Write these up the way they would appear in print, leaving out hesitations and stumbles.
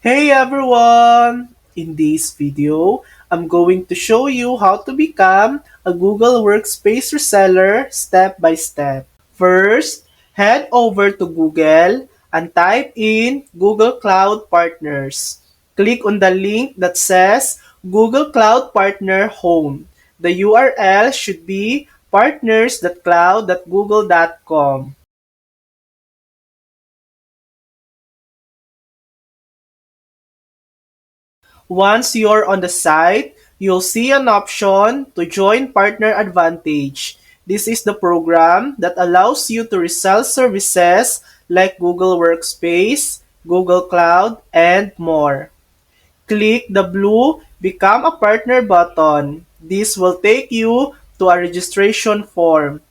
Hey everyone! In this video, I'm going to show you how to become a Google Workspace reseller step by step. First, head over to Google and type in Google Cloud Partners. Click on the link that says Google Cloud Partner Home. The URL should be partners.cloud.google.com. Once you're on the site, you'll see an option to join Partner Advantage. This is the program that allows you to resell services like Google Workspace, Google Cloud, and more. Click the blue Become a Partner button. This will take you to a registration form.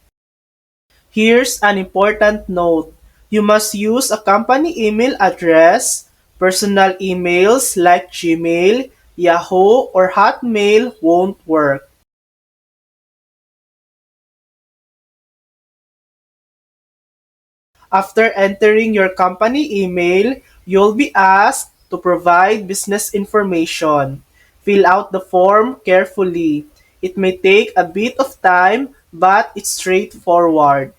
Here's an important note. You must use a company email address. Personal emails like Gmail, Yahoo, or Hotmail won't work. After entering your company email, you'll be asked to provide business information. Fill out the form carefully. It may take a bit of time, but it's straightforward.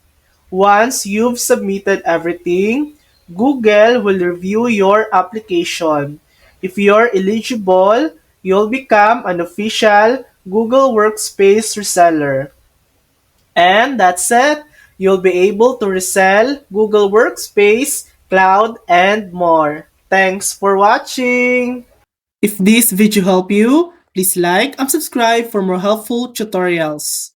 Once you've submitted everything, Google will review your application. If you're eligible, you'll become an official Google Workspace reseller. And that's it. You'll be able to resell Google Workspace, Cloud, and more. Thanks for watching! If this video helped you, please like and subscribe for more helpful tutorials.